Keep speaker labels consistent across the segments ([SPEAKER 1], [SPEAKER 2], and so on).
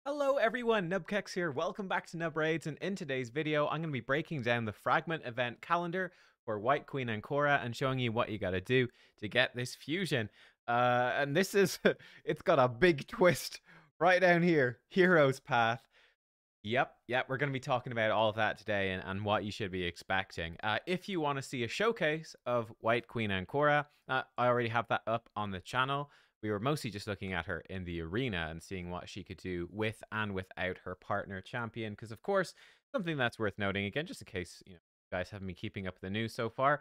[SPEAKER 1] Hello everyone, nubkeks here. Welcome back to Nub Raids, and in today's video, I'm going to be breaking down the fragment event calendar for Wight Queen Ankora and showing you what you got to do to get this fusion. And this is, it's got a big twist right down here, Hero's Path. Yep, we're going to be talking about all of that today and what you should be expecting. If you want to see a showcase of Wight Queen Ankora, I already have that up on the channel. We were mostly just looking at her in the arena and seeing what she could do with and without her partner champion. Because, of course, something that's worth noting, again, just in case you guys haven't been keeping up with the news so far,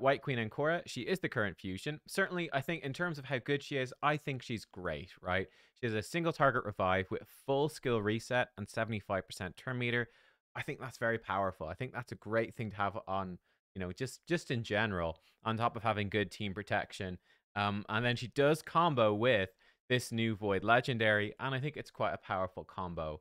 [SPEAKER 1] Wight Queen Ankora, she is the current fusion. Certainly, I think in terms of how good she is, I think she's great, right? She has a single target revive with full skill reset and 75% turn meter. I think that's very powerful. I think that's a great thing to have on, just in general, on top of having good team protection. And then she does combo with this new Void Legendary, and I think it's quite a powerful combo.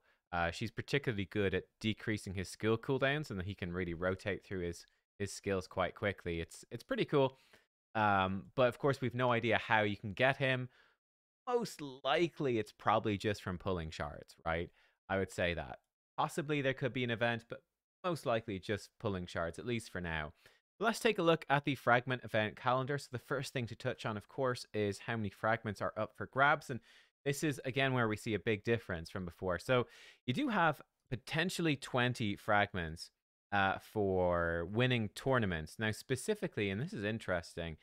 [SPEAKER 1] She's particularly good at decreasing his skill cooldowns, and he can really rotate through his skills quite quickly. It's pretty cool. But of course, we've no idea how you can get him. Most likely, it's probably just from pulling shards, right? I would say that. Possibly there could be an event, but most likely just pulling shards, at least for now. Let's take a look at the fragment event calendar. So the first thing to touch on, of course, is how many fragments are up for grabs. And this is, again, where we see a big difference from before. So you do have potentially 20 fragments for winning tournaments. Now, specifically, and this is interesting,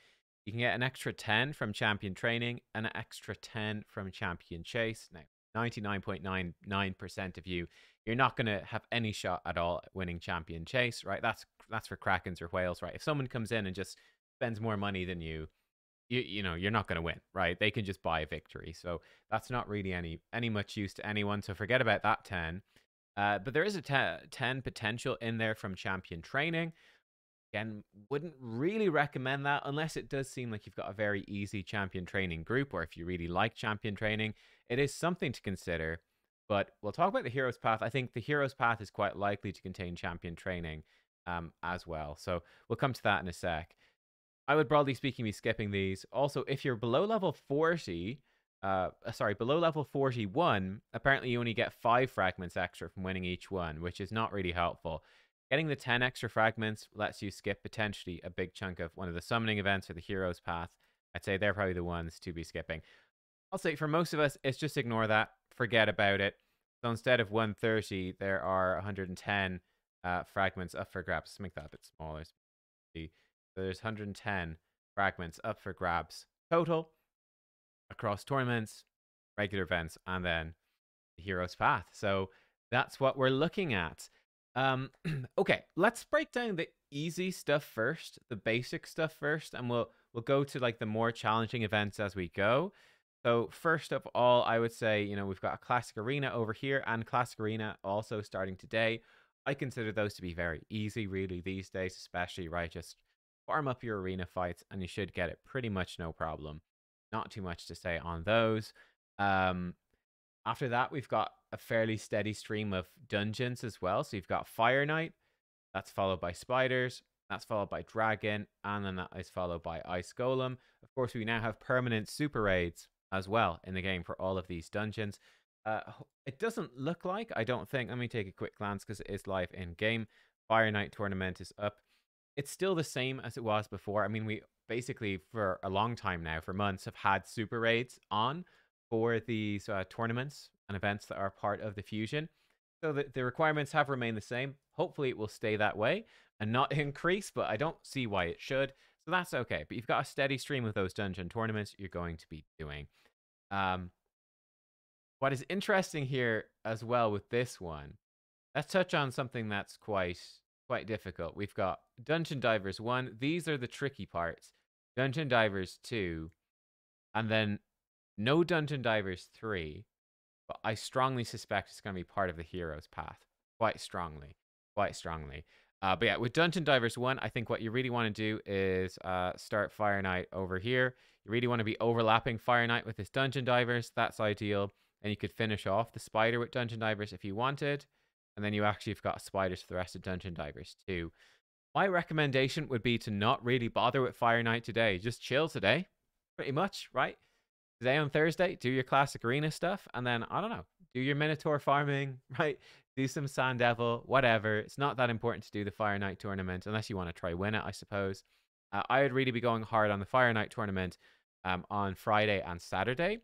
[SPEAKER 1] you can get an extra 10 from champion training and an extra 10 from champion chase. Now, 99.99% of you're not going to have any shot at all at winning champion chase, right? That's for krakens or whales, right? If someone comes in and just spends more money than you're not going to win, right? They can just buy a victory. So that's not really any much use to anyone. So forget about that 10. But there is a 10 potential in there from champion training. Again, wouldn't really recommend that unless it does seem like you've got a very easy champion training group, or if you really like champion training, it is something to consider. But we'll talk about the Hero's Path. I think the Hero's Path is quite likely to contain champion training as well. So we'll come to that in a sec. I would, broadly speaking, be skipping these. Also, if you're below level 40, below level 41, apparently you only get 5 fragments extra from winning each one, which is not really helpful. Getting the 10 extra fragments lets you skip potentially a big chunk of one of the summoning events or the Hero's Path. I'd say they're probably the ones to be skipping. I'll say for most of us, it's just ignore that. Forget about it. So instead of 130, there are 110 fragments up for grabs. Let's make that a bit smaller. So there's 110 fragments up for grabs total across tournaments, regular events, and then the Hero's Path. So that's what we're looking at. Okay, let's break down the easy stuff first, the basic stuff first, and we'll go to like the more challenging events as we go. So first of all, I would say, we've got a Classic Arena over here and Classic Arena also starting today. I consider those to be very easy, really, these days, especially, right? Just farm up your arena fights and you should get it pretty much no problem. Not too much to say on those. After that, we've got a fairly steady stream of dungeons as well. So you've got Fire Knight, that's followed by Spiders, that's followed by Dragon, and then that is followed by Ice Golem. Of course, we now have permanent super raids as well in the game for all of these dungeons. It doesn't look like, I don't think, let me take a quick glance because it is live in game. Fire Knight tournament is up. It's still the same as it was before. I mean, we basically for a long time now, for months, have had super raids on for these tournaments and events that are part of the fusion. So the requirements have remained the same. Hopefully it will stay that way and not increase, but I don't see why it should. So that's okay. But you've got a steady stream of those dungeon tournaments you're going to be doing. What is interesting here as well with this one, let's touch on something that's quite difficult. We've got Dungeon Divers 1. These are the tricky parts. Dungeon Divers 2. And then no Dungeon Divers 3. But I strongly suspect it's going to be part of the Hero's Path. Quite strongly. But yeah, with Dungeon Divers 1, I think what you really want to do is start Fire Knight over here. You really want to be overlapping Fire Knight with this Dungeon Divers. That's ideal. And you could finish off the Spider with Dungeon Divers if you wanted. And then you actually have got Spiders for the rest of Dungeon Divers too. My recommendation would be to not really bother with Fire Knight today. Just chill today. Pretty much, right? Today on Thursday, do your Classic Arena stuff. And then, I don't know, do your Minotaur farming, right? Do some Sand Devil, whatever. It's not that important to do the Fire Knight tournament unless you want to try win it, I suppose. I would really be going hard on the Fire Knight tournament on Friday and Saturday,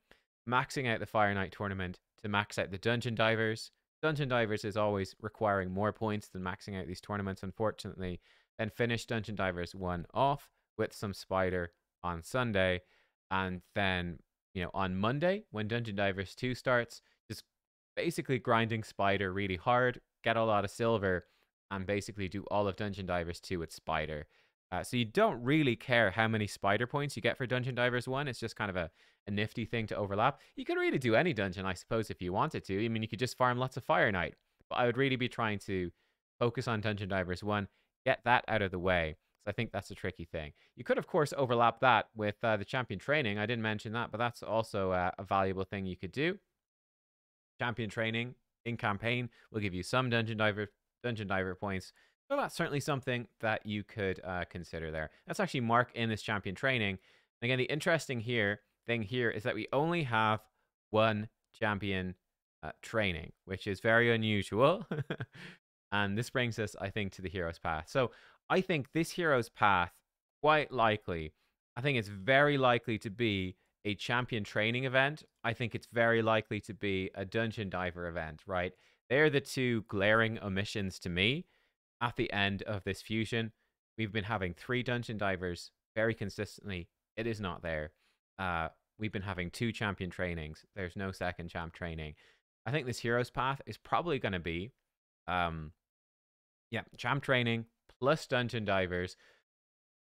[SPEAKER 1] maxing out the Fire Knight tournament to max out the Dungeon Divers. Dungeon Divers is always requiring more points than maxing out these tournaments, unfortunately. Then finish Dungeon Divers 1 off with some Spider on Sunday. And then, on Monday, when Dungeon Divers 2 starts, just basically grinding Spider really hard, get a lot of silver, and basically do all of Dungeon Divers 2 with Spider. So you don't really care how many Spider points you get for Dungeon Divers 1. It's just kind of a nifty thing to overlap. You could really do any dungeon, I suppose, if you wanted to. I mean, you could just farm lots of Fire Knight. But I would really be trying to focus on Dungeon Divers 1, get that out of the way. So I think that's a tricky thing. You could, of course, overlap that with the champion training. I didn't mention that, but that's also a valuable thing you could do. Champion training in campaign will give you some Dungeon Diver points. So that's certainly something that you could consider there. Let's actually mark in this champion training. And again, the interesting thing here is that we only have one champion training, which is very unusual. And this brings us, I think, to the hero's path. So I think this hero's path, quite likely, I think it's very likely to be a champion training event. I think it's very likely to be a dungeon diver event, right? They're the two glaring omissions to me at the end of this fusion. We've been having 3 dungeon divers very consistently. It is not there. We've been having 2 champion trainings. There's no second champ training. I think this hero's path is probably going to be, champ training plus dungeon divers,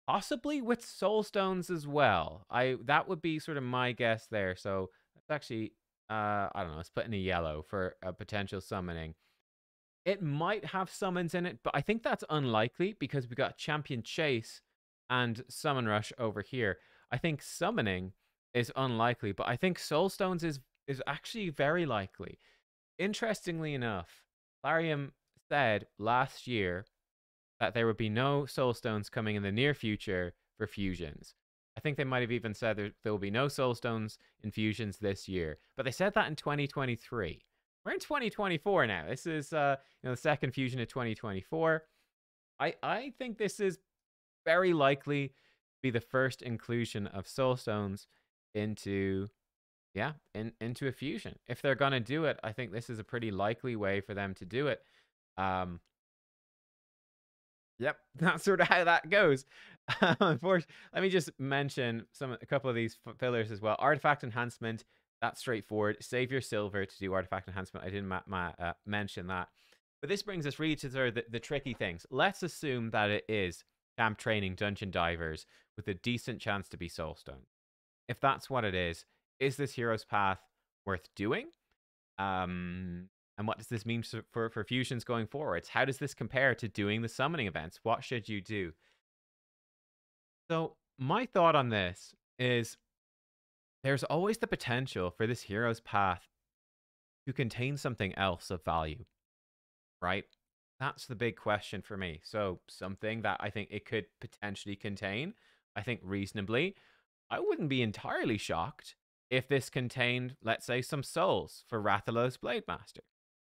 [SPEAKER 1] possibly with soul stones as well. That would be sort of my guess there. So it's actually, I don't know, let's put in a yellow for a potential summoning. It might have summons in it, but I think that's unlikely because we got champion chase and summon rush over here. I think summoning is unlikely, but I think soul stones is actually very likely. Interestingly enough, Larium said last year that there would be no soul stones coming in the near future for fusions. I think they might have even said there will be no soul stones in fusions this year, but they said that in 2023. We're in 2024 now. This is the second fusion of 2024. I think this is very likely to be the first inclusion of soul stones into a fusion. If they're gonna do it, I think this is a pretty likely way for them to do it. Yep, that's sort of how that goes. Unfortunately, let me just mention a couple of these fillers as well. Artifact enhancement, that's straightforward. Save your silver to do artifact enhancement. I didn't mention that. But this brings us really to the tricky things. Let's assume that it is camp training dungeon divers with a decent chance to be soulstone. If that's what it is this hero's path worth doing? And what does this mean for fusions going forwards? How does this compare to doing the summoning events? What should you do? So my thought on this is there's always the potential for this hero's path to contain something else of value, right? That's the big question for me. So something that I think it could potentially contain, I think reasonably. I wouldn't be entirely shocked if this contained, let's say, some souls for Rathalos Blademaster.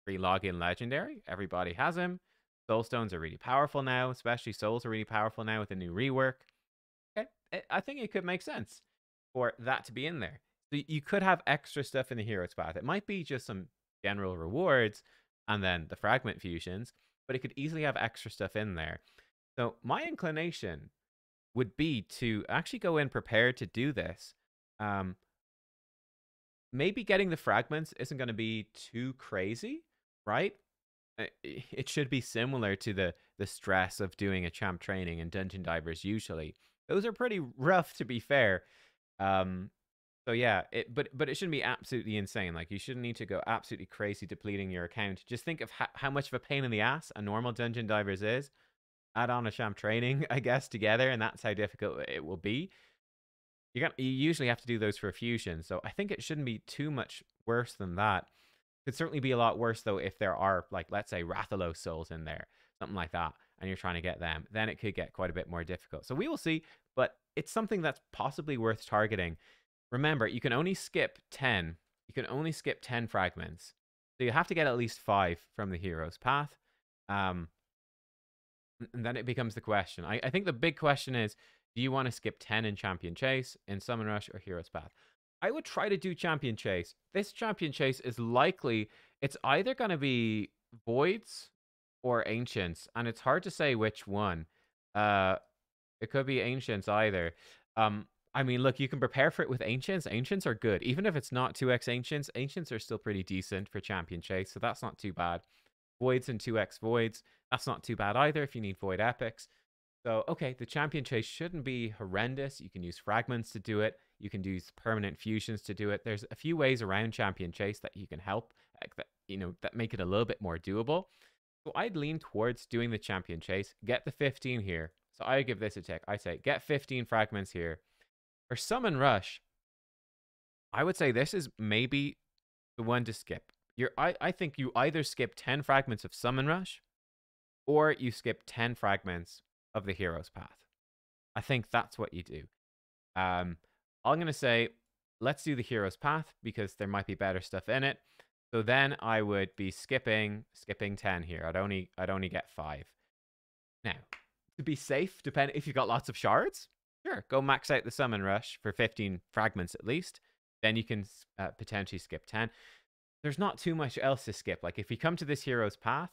[SPEAKER 1] Free login legendary. Everybody has him. Soulstones are really powerful now, especially souls are really powerful now with the new rework. Okay, I think it could make sense for that to be in there. So you could have extra stuff in the hero's path. It might be just some general rewards and then the fragment fusions, but it could easily have extra stuff in there. So my inclination would be to actually go in prepared to do this. Maybe getting the fragments isn't going to be too crazy, right? It should be similar to the stress of doing a champ training and dungeon divers usually. Those are pretty rough, to be fair. So yeah, but it shouldn't be absolutely insane. Like, you shouldn't need to go absolutely crazy depleting your account. Just think of how much of a pain in the ass a normal dungeon divers is. Add on a champ training, I guess, together, and that's how difficult it will be. You usually have to do those for a fusion, so I think it shouldn't be too much worse than that. Could certainly be a lot worse, though, if there are, like, let's say, Rathalos souls in there, something like that, and you're trying to get them. Then it could get quite a bit more difficult. So we will see, but it's something that's possibly worth targeting. Remember, you can only skip 10. You can only skip 10 fragments. So you have to get at least 5 from the hero's path. Um, and then it becomes the question. I think the big question is, do you want to skip 10 in Champion Chase, in Summon Rush, or Hero's Path? I would try to do Champion Chase. This Champion Chase is likely, it's either going to be Voids or Ancients, and it's hard to say which one. Uh, it could be Ancients either. I mean, look, you can prepare for it with Ancients. Ancients are good. Even if it's not 2x Ancients, Ancients are still pretty decent for Champion Chase, so that's not too bad. Voids and 2x Voids, that's not too bad either if you need Void Epics. So, okay, the Champion Chase shouldn't be horrendous. You can use Fragments to do it. You can use Permanent Fusions to do it. There's a few ways around Champion Chase that you can help, like that, that make it a little bit more doable. So I'd lean towards doing the Champion Chase. Get the 15 here. So I give this a tick. I say get 15 Fragments here. For Summon Rush, I would say this is maybe the one to skip. I think you either skip 10 fragments of Summon Rush, or you skip 10 fragments of the Hero's Path. I think that's what you do. I'm going to say, let's do the Hero's Path, because there might be better stuff in it. So then I would be skipping 10 here. I'd only get 5. Now, to be safe, if you've got lots of shards, sure, go max out the Summon Rush for 15 fragments at least. Then you can potentially skip 10. There's not too much else to skip. Like, if you come to this Hero's Path,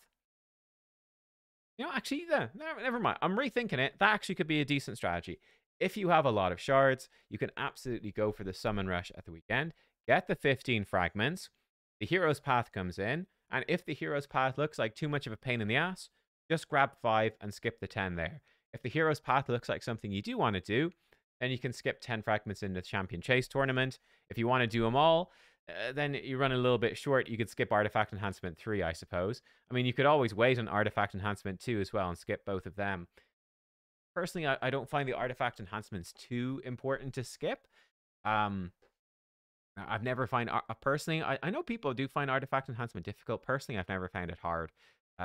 [SPEAKER 1] actually, never mind. I'm rethinking it. That actually could be a decent strategy. If you have a lot of shards, you can absolutely go for the Summon Rush at the weekend. Get the 15 fragments. The Hero's Path comes in. And if the Hero's Path looks like too much of a pain in the ass, just grab 5 and skip the 10 there. If the Hero's Path looks like something you do want to do, then you can skip 10 fragments in the Champion Chase tournament. If you want to do them all, then you run a little bit short. You could skip Artifact Enhancement 3, I suppose. I mean, you could always wait on Artifact Enhancement 2 as well and skip both of them. Personally, I don't find the Artifact Enhancements too important to skip. I've never found... personally, I know people do find Artifact Enhancement difficult. Personally, I've never found it hard.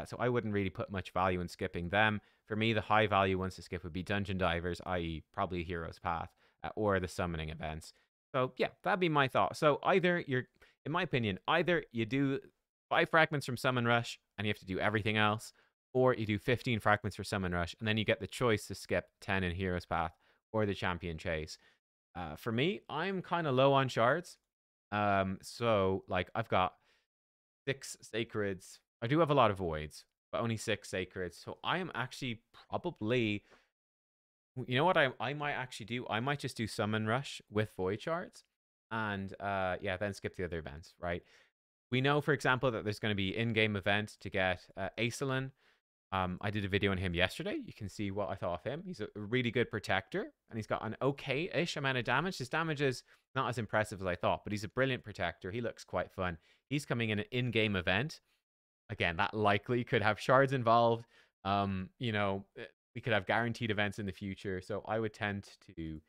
[SPEAKER 1] So I wouldn't really put much value in skipping them. For me, the high value ones to skip would be Dungeon Divers, i.e. probably Hero's Path, or the summoning events. So yeah, that'd be my thought. So either in my opinion, either you do 5 fragments from Summon Rush and you have to do everything else, or you do 15 fragments for Summon Rush and then you get the choice to skip 10 in Hero's Path or the Champion Chase. For me, I'm kind of low on shards. So like I've got 6 sacreds. I do have a lot of voids, but only 6 sacreds. So I am actually probably... You know what I might actually do? I might just do Summon Rush with Void Shards. And yeah, then skip the other events, right? We know, for example, that there's going to be in-game event to get Aesolin. I did a video on him yesterday. You can see what I thought of him. He's a really good protector, and he's got an okay-ish amount of damage. His damage is not as impressive as I thought, but he's a brilliant protector. He looks quite fun. He's coming in an in-game event. Again, that likely could have shards involved. We could have guaranteed events in the future, so I would tend to be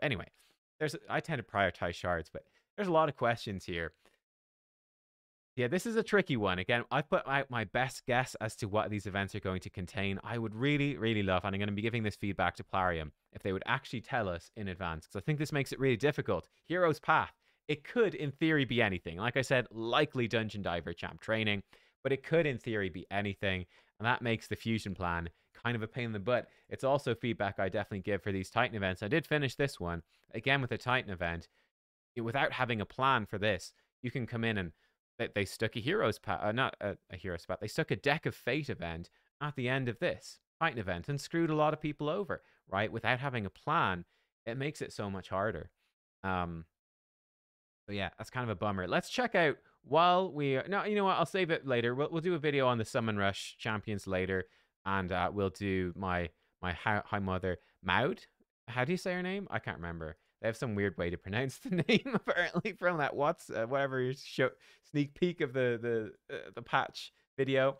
[SPEAKER 1] anyway. I tend to prioritize shards, but there's a lot of questions here. Yeah, this is a tricky one. Again, I've put out my best guess as to what these events are going to contain. I would really, really love, and I'm going to be giving this feedback to Plarium, if they would actually tell us in advance, because I think this makes it really difficult. Hero's Path. It could, in theory, be anything. Like I said, likely Dungeon Diver Champ training, but it could, in theory, be anything, and that makes the fusion plan kind of a pain in the butt. It's also feedback I definitely give for these Titan events. I did finish this one, again with a Titan event. Without having a plan for this, you can come in and they stuck a Hero's Path, not a Hero's Path, they stuck a Deck of Fate event at the end of this Titan event and screwed a lot of people over, right? Without having a plan, it makes it so much harder. So yeah, that's kind of a bummer. Let's check out while we... No, you know what? I'll save it later. We'll do a video on the Summon Rush champions later. And we'll do my high mother, Maud. How do you say her name? I can't remember. They have some weird way to pronounce the name, apparently, from that whatever sneak peek of the patch video.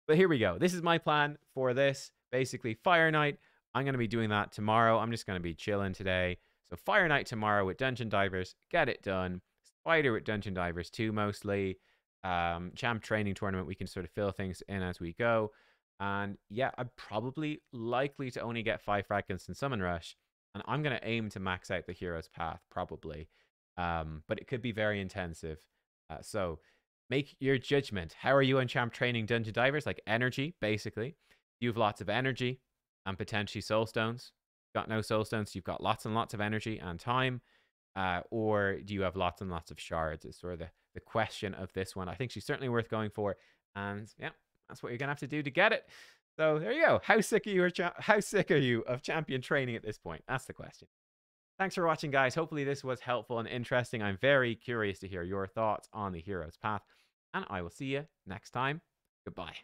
[SPEAKER 1] But here we go. This is my plan for this. Basically, Fire Night. I'm going to be doing that tomorrow. I'm just going to be chilling today. So Fire Night tomorrow with Dungeon Divers. Get it done. Spider with Dungeon Divers too, mostly. Champ training tournament. We can sort of fill things in as we go. And yeah, I'm probably likely to only get 5 fragments in Summon Rush. And I'm going to aim to max out the Hero's Path, probably. But it could be very intensive. So Make your judgment. How are you on champ training dungeon divers? Like energy, basically. You have lots of energy and potentially soul stones. Got no soul stones, you've got lots and lots of energy and time. Or do you have lots and lots of shards? Is sort of the question of this one. I think she's certainly worth going for. And yeah, that's what you're gonna have to do to get it. So there you go. How sick are you of champion training at this point? That's the question. Thanks for watching, guys. Hopefully this was helpful and interesting. I'm very curious to hear your thoughts on the hero's path. And I will see you next time. Goodbye.